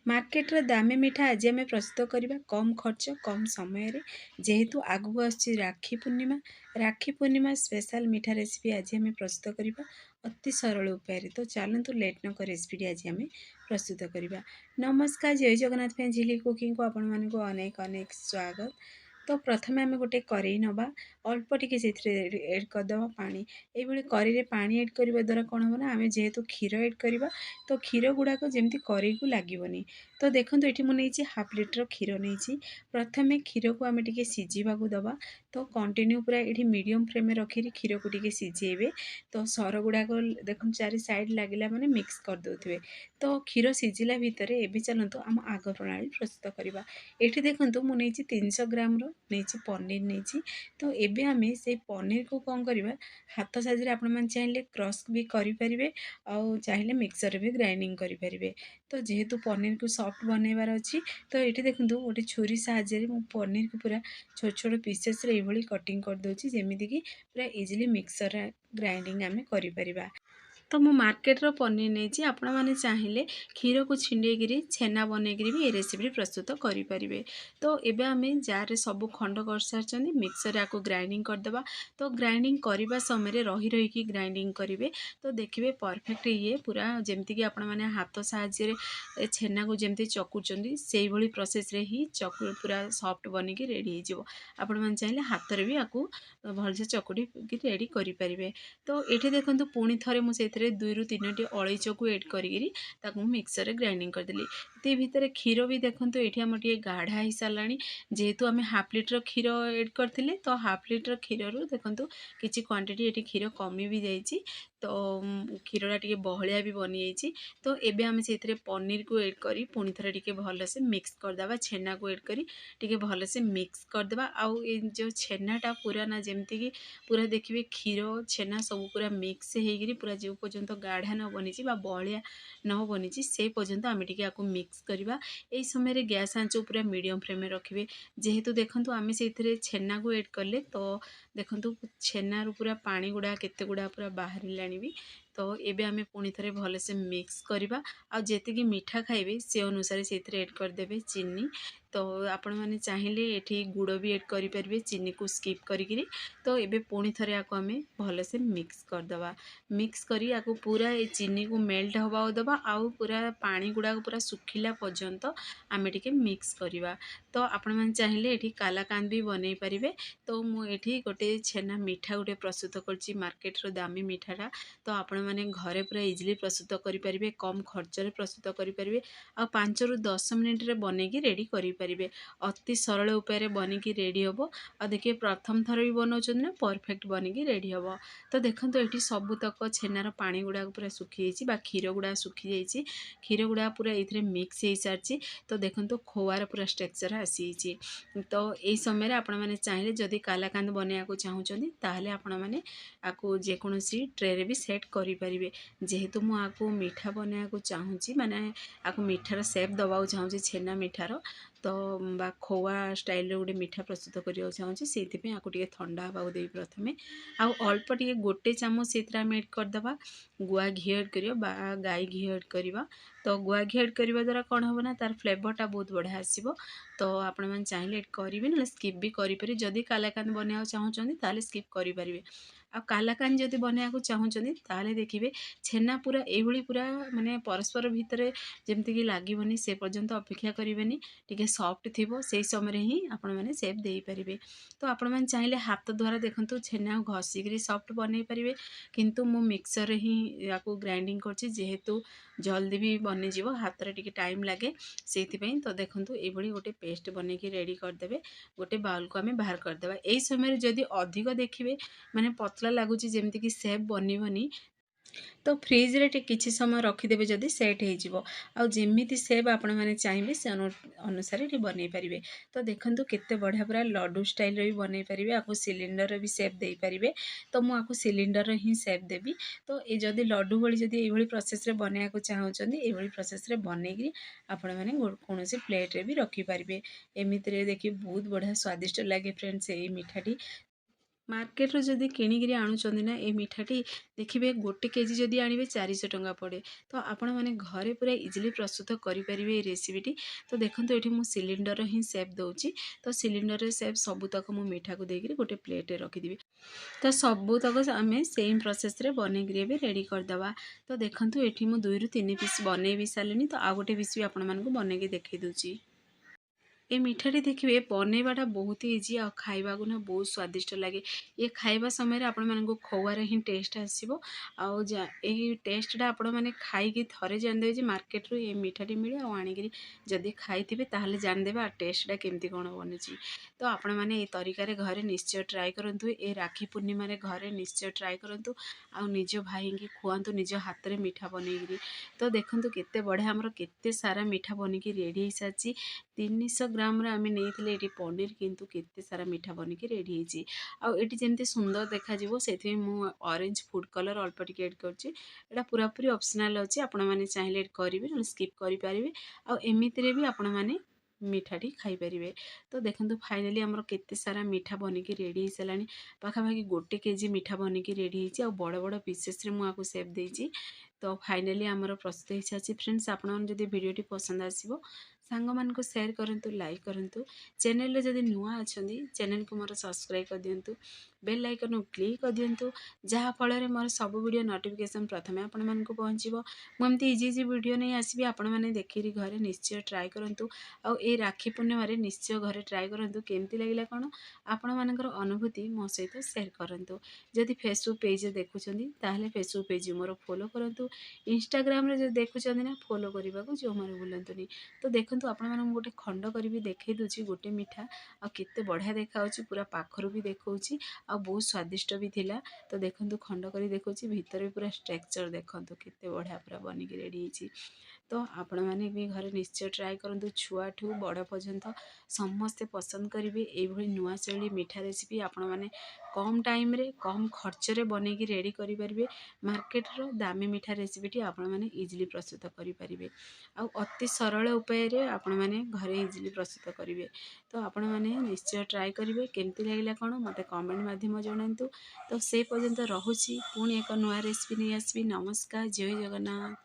Market रे दामी मिठा आज आम प्रस्तुत करवा कम खर्च कम समय रे जेहेतु आगू आसुची राखी पूर्णिमा स्पेशल मिठा रेसिपी आज आम प्रस्तुत करवा अति सरल उपाय। तो चलतु लेट नक रेसिपी आज आम प्रस्तुत करवा। नमस्कार, जय जगन्नाथ फ्रेंड्स, झिली कुकिंग को आपण मानक अनेक अनेक स्वागत। तो प्रथमे आम गोटे करेई नवा अल्प टिके से एड करदे पानी। ये करेई पानी एड करने द्वारा कौन हम ना आम जेहेतु क्षीर एड करवा तो क्षीर गुड़ाक जमी करेई को लगभग। तो देखो ये मुझे हाफ लिटर क्षीर नहीं। प्रथमे क्षीर को आम टे सीझा दबा। तो कंटिन्यू पूरा ये मीडियम फ्लेम में रखी क्षीर को टे सीझेबे। तो सर गुड़ाक देख चारि साइड लगे मैंने मिक्स कर दे। तो क्षीर सीझिला भितर एवं चलतु आम आग प्रणाली प्रस्तुत करवा। ये देखो मुझे 300 ग्राम नहीं पनीर नहीं। तो ये आम से पनीर को कौन करवा हाथ साइज आप चाहिए क्रश भी करेंगे आउ चाहिए मिक्सर भी ग्राइंडिंग करेंगे। तो जेहेतु पनीर को सॉफ्ट बनइबार अच्छी तो ये देखो गोटे छुरी साहाय्य पनीर को पूरा छोट छोट पीसेस ये कटिंग कर दूसरी जमीक पूरा इजिली मिक्सर ग्राइंडिंग आम कर। तो मु मार्केट रो पनीर नहीं आपण मैंने चाहिए क्षीर को छिंडेगिरी छेना बनईकरी भी ये रेसिपी प्रस्तुत करें। तो ये आम जार सब खंड कर सारी मिक्सर आपको ग्राइंडिंग करदे। तो ग्राइंडिंग करने समय रही रहीकि ग्राइंडिंग करेंगे। तो देखिए परफेक्ट ये पूरा जमीक आपण मैंने हाथ साहाय्य छेना को जमी चकुचंदी से भाई प्रोसेस रे ही चकु पूरा सॉफ्ट बनिकी रेडी हो। आपण मैंने चाहिए हाथ में भी आपको भलसे चकुटी रेडी करेंगे। तो ये देखो पुणी थे मुझे 2 ରୁ 3ଟି अलैच को एड कर मिक्सर ग्राइंडिंग करदेली। ते भितर क्षीर भी देखो ये आम टे गाढ़ा हो सारा जेहेतु आम हाफ लिटर क्षीर एड करते। तो हाफ लिटर क्षीर देखो किसी क्वांटिटी ये क्षीर कमी भी जाइए। तो क्षीरटा टे बहलिया भी बनी जाइए। तो ये आम से पनीर को एड कर पुणी थे टे भलसे मिक्स करदे। छेना को एड कर भलसे मिक्स करदे। आउ जो छेनाटा पूरा ना जमीक पूरा देखिए क्षीर छेना सब पूरा मिक्स होगी पूरा जो पर्यंत गाढ़ा न बनी बलिया न बनी से पर्यंत आम टे मिक्स करवा। यही समय गैस आंच पूरा मीडियम फ्लेम में रखिए। जेहेतु देखो आम से छेना को एड कले तो देखो छेना पूरा पानी गुड़ा केते गुड़ा पूरा बाहर भी। तो ये आम पुणी थे भलसे मिक्स करवा। आती मीठा खाइबे से अनुसार से एड करदे चीनी। तो आपण मैंने चाहिए ये गुड़ भी एड करेंगे चीनी को स्किप करी। तो ये पुणी थे आपको आम भलसे मिक्स करदे। मिक्स करी आपको पूरा ये चीनी को मेल्ट हवा दबा आउ पूरा पानी गुड़ाक पूरा सुखिला पर्यंत आम टे मिक्स करवा। तो आपण मैंने चाहिए ये कालाकांद भी बनई पारे। तो मुझे गोटे छेना मीठा गोटे प्रस्तुत कर मार्केट रो दामी मीठाटा। तो आपण मैंने घरे पूरा इजिली प्रस्तुत करेंगे कम खर्च प्रस्तुत करेंगे। आ 5 ରୁ 10 मिनिट बनईकी रेडी करेंगे। अति सरल उपाय बनिकी रेडी हम। आ देखिए प्रथम थर भी बनाऊँ ना परफेक्ट बनिकी रेडी हम। तो देखो ये सबूतक छेनार पानी गुड़ाक पूरा सुखी जाइए क्षीर गुड़ा सुखी जाइए क्षीर गुड़ा पूरा ये मिक्स हो सारी। तो देखो खोआर पूरा स्ट्रक्चर आसी। तो यही समय आपण मैंने चाहिए जदि कालाकांद बनवाक चाहूँगी ताहले आपण मैंने आपको जेकोसी ट्रे रे भी सेट करेंगे। जेहेतु मुझे मीठा बनवाक चाहूँगी माने आपको मीठार सेप दवाक चाहूँगी छेना मीठार तो बा खोआ स्टाइल गोटे मीठा प्रस्तुत करने चाहूँगी से आपको टे ठंडा हाँ देवी प्रथमे आउ अल्प टे गोटे चामच से आम एड करदे गुआ घी एड कर गाई घी एड करवा। तो गुआ घी एड करने द्वारा कौन हम ना तार फ्लेवरटा बहुत बढ़िया आसो। तो आपण मैंने चाहिए एड करेंगे ना स्किप भी करेंगे। जदि कालाकांद बनवाक चाहूँगी ताले स्किप करेंगे। आ कालाकांद जदि बनवाक चाहूँगी ताले देखिए छेना पूरा ये पूरा माने परस्पर भितर जमीक लगभग से पर्यंत अपेक्षा करेंगे टी सॉफ्ट थी से समय ही आपण मैंने सेप दे पारे। तो आपण मैंने चाहिए हाथ द्वारा देखो छेना घषिकी सॉफ्ट बनई पारे किंतु मु मिक्सर ही या ग्राइंडिंग कर जेहेतु जल्दी भी बनीज हाथ टे टाइम लगे से। तो देखो ये गोटे पेस्ट बनईकी रेडी करदे गोटे बाउल को आम बाहर करदे। यही समय जदि अधिक देखिए माने पतला लगुच जमीक सेप बनइबनी तो फ्रिज रे किछि समय रखिदेवे जदि सेट हो जमीती सेप आपण मैंने चाहिए से अनुसार ये बनई पारे। तो देखो केते बढ़िया पूरा लड्डू स्टाइल भी बनई पारे आपको सिलिंडर भी सेप दे पारे। तो मुझे सिलिंडर ही सेप देवी। तो ये जदि लड्डू भली जदि ये प्रोसेस रे बनवाक चाहूँगी ये प्रोसेस रे बनईकी आपण मैंने कौन प्लेट रे भी रखिपारे। एमिति देखिए बहुत बढ़िया स्वादिष्ट लगे फ्रेंड्स ये मिठाटी। ମାର୍କେଟରୁ ଯଦି କିଣିକିରି ଆଣୁଛନ୍ତି ନା ଏ ମିଠାଟି ଦେଖିବେ 1 କେଜି ଯଦି ଆଣିବେ 400 ଟଙ୍କା ପଡ଼େ। ତ ଆପଣମାନେ ଘରେ ପୁରା ଇଜିଲି ପ୍ରସ୍ତୁତ କରିପାରିବେ এই ରେସିପିଟି। ତ ଦେଖନ୍ତୁ ଏଠି ମୁଁ ସିଲିଣ୍ଡର ହିଁ ସେପ୍ ଦେଉଛି। ତ ସିଲିଣ୍ଡରରେ ସେପ୍ ସବୁତକ ମୁଁ ମିଠାକୁ ଦେଇକରି ଗୋଟେ ପ୍ଲେଟ୍ରେ ରଖିଦେବି। ତ ସବୁତକ ଆମେ ସେମ୍ ପ୍ରୋସେସ୍ରେ ବନେଇକିରି ଏବେ ରେଡ଼ି କରିଦେବା। ତ ଦେଖନ୍ତୁ ଏଠି ମୁଁ 2ରୁ 3 ପିସ୍ ବନେଇ ବି ସାରିଲିଣି। ତ ଆଉ ଗୋଟେ ପିସ୍ ବି ଆପଣମାନଙ୍କୁ ବନେଇକି ଦେଖାଇ ଦେଉଛି। ଏ ମିଠାଟି ଦେଖିବେ ବନେଇବାଟା ବହୁତ ଇଜି ଆଉ ଖାଇବାକୁ ନା ବହୁତ ସ୍ୱାଦିଷ୍ଟ ଲାଗେ। ଏ ଖାଇବା ସମୟରେ ଆପଣମାନଙ୍କୁ ଖୋଆର ହିଁ ଟେଷ୍ଟ ଆସିବ। ଆଉ ଏହି ଟେଷ୍ଟଟା ଆପଣମାନେ ଖାଇକି ଥରେ ଜାଣିଦେବେ ଯେ ମାର୍କେଟରୁ ଏ ମିଠାଟି ମିଳେ ଆଉ ଆଣିକିରି ଯଦି ଖାଇଥିବେ ତାହେଲେ ଜାଣିଦେବେ ଆଉ ଟେଷ୍ଟଟା କେମିତି କ'ଣ ବନୁଛି। ତ ଆପଣମାନେ ଏ ତରିକାରେ ଘରେ ନିଶ୍ଚୟ ଟ୍ରାଏ କରନ୍ତୁ। ଏ ରାକ୍ଷୀ ପୂର୍ଣ୍ଣିମାରେ ଘରେ ନିଶ୍ଚୟ ଟ୍ରାଏ କରନ୍ତୁ ଆଉ ନିଜ ଭାଇଙ୍କି ଖୁଆନ୍ତୁ ନିଜ ହାତରେ ମିଠା ବନେଇକିରି। ତ ଦେଖନ୍ତୁ କେତେ ବଢ଼ିଆ ଆମର କେତେ ସାରା ମିଠା ବନିକି ରେଡ଼ି ହେଇସାରିଛି। 300 ଗ୍ରାମର ଆମେ ନେଇଥିଲେ ଏଠି ପନିର, କିନ୍ତୁ କେତେ ସାରା ମିଠା ବନିକି ରେଡ଼ି ହେଇଛି। ଆଉ ଏଠି ଯେମିତି ସୁନ୍ଦର ଦେଖାଯିବ ସେଥିପାଇଁ ମୁଁ ଅରେଞ୍ଜ ଫୁଡ୍ କଲର୍ ଅଳ୍ପ ଟିକେ ଏଡ୍ କରିଛି। ଏଇଟା ପୁରାପୁରି ଅପସନାଲ୍ ଅଛି, ଆପଣମାନେ ଚାହିଁଲେ ଏଡ୍ କରିବେ ନହେଲେ ସ୍କିପ୍ କରିପାରିବେ। ଆଉ ଏମିତିରେ ବି ଆପଣମାନେ ମିଠାଟି ଖାଇପାରିବେ। ତ ଦେଖନ୍ତୁ ଫାଇନାଲି ଆମର କେତେ ସାରା ମିଠା ବନିକି ରେଡ଼ି ହେଇସାରିଲାଣି। ପାଖାପାଖି 1 କେଜି ମିଠା ବନିକି ରେଡ଼ି ହେଇଛି ଆଉ ବଡ଼ ବଡ଼ ପିସେସ୍ରେ ମୁଁ ଆକୁ ସେପ୍ ଦେଇଛି। ତ ଫାଇନାଲି ଆମର ପ୍ରସ୍ତୁତ ହେଇସାରିଛି। ଫ୍ରେଣ୍ଡସ୍, ଆପଣମାନେ ଯଦି ଭିଡ଼ିଓଟି ପସନ୍ଦ ଆସିବ ସାଙ୍ଗମାନଙ୍କୁ ସେୟାର କରନ୍ତୁ, ଲାଇକ୍ କରନ୍ତୁ। ଚ୍ୟାନେଲରେ ଯଦି ନୂଆ ଅଛନ୍ତି ଚ୍ୟାନେଲକୁ ମୋର ସବସ୍କ୍ରାଇବ୍ କରିଦିଅନ୍ତୁ, ବେଲ୍ ଆଇକନ୍କୁ କ୍ଲିକ୍ କରିଦିଅନ୍ତୁ, ଯାହାଫଳରେ ମୋର ସବୁ ଭିଡ଼ିଓ ନୋଟିଫିକେସନ୍ ପ୍ରଥମେ ଆପଣମାନଙ୍କୁ ପହଞ୍ଚିବ। ମୁଁ ଏମିତି ଇଜି ଭିଡ଼ିଓ ନେଇ ଆସିବି, ଆପଣମାନେ ଦେଖିକି ଘରେ ନିଶ୍ଚୟ ଟ୍ରାଏ କରନ୍ତୁ। ଆଉ ଏଇ ରାକ୍ଷୀ ପୂର୍ଣ୍ଣିମାରେ ନିଶ୍ଚୟ ଘରେ ଟ୍ରାଏ କରନ୍ତୁ। କେମିତି ଲାଗିଲା କ'ଣ ଆପଣମାନଙ୍କର ଅନୁଭୂତି ମୋ ସହିତ ସେୟାର କରନ୍ତୁ। ଯଦି ଫେସବୁକ୍ ପେଜ୍ରେ ଦେଖୁଛନ୍ତି ତାହେଲେ ଫେସବୁକ୍ ପେଜ୍ ମୋର ଫଲୋ କରନ୍ତୁ। ଇନଷ୍ଟାଗ୍ରାମରେ ଯଦି ଦେଖୁଛନ୍ତି ନା ଫଲୋ କରିବାକୁ ଜମାରୁ ଭୁଲନ୍ତୁନି। ତ ଦେଖନ୍ତୁ ଆପଣମାନଙ୍କୁ ଗୋଟେ ଖଣ୍ଡ କରିବି ଦେଖାଇ ଦେଉଛି ଗୋଟେ ମିଠା ଆଉ କେତେ ବଢ଼ିଆ ଦେଖାହେଉଛି, ପୁରା ପାଖରୁ ବି ଦେଖାଉଛି ଆଉ ବହୁତ ସ୍ୱାଦିଷ୍ଟ ବି ଥିଲା। ତ ଦେଖନ୍ତୁ ଖଣ୍ଡ କରି ଦେଖାଉଛି, ଭିତରେ ବି ପୁରା ଷ୍ଟ୍ରକ୍ଚର୍ ଦେଖନ୍ତୁ କେତେ ବଢ଼ିଆ ପୁରା ବନିକି ରେଡ଼ି ହେଇଛି। ତ ଆପଣମାନେ ବି ଘରେ ନିଶ୍ଚୟ ଟ୍ରାଏ କରନ୍ତୁ, ଛୁଆଠୁ ବଡ଼ ପର୍ଯ୍ୟନ୍ତ ସମସ୍ତେ ପସନ୍ଦ କରିବେ। ଏଇଭଳି ନୂଆ ଶୈଳୀ ମିଠା ରେସିପି ଆପଣମାନେ କମ୍ ଟାଇମ୍ରେ କମ୍ ଖର୍ଚ୍ଚରେ ବନେଇକି ରେଡ଼ି କରିପାରିବେ। ମାର୍କେଟର ଦାମୀ ମିଠା ରେସିପିଟି ଆପଣମାନେ ଇଜିଲି ପ୍ରସ୍ତୁତ କରିପାରିବେ ଆଉ ଅତି ସରଳ ଉପାୟରେ ଆପଣମାନେ ଘରେ ଇଜିଲି ପ୍ରସ୍ତୁତ କରିବେ। ତ ଆପଣମାନେ ନିଶ୍ଚୟ ଟ୍ରାଏ କରିବେ। କେମିତି ଲାଗିଲା କ'ଣ ମୋତେ କମେଣ୍ଟ ମାଧ୍ୟମ ଜଣାନ୍ତୁ। ତ ସେ ପର୍ଯ୍ୟନ୍ତ ରହୁଛି, ପୁଣି ଏକ ନୂଆ ରେସିପି ନେଇ ଆସିବି। ନମସ୍କାର, ଜୟ ଜଗନ୍ନାଥ।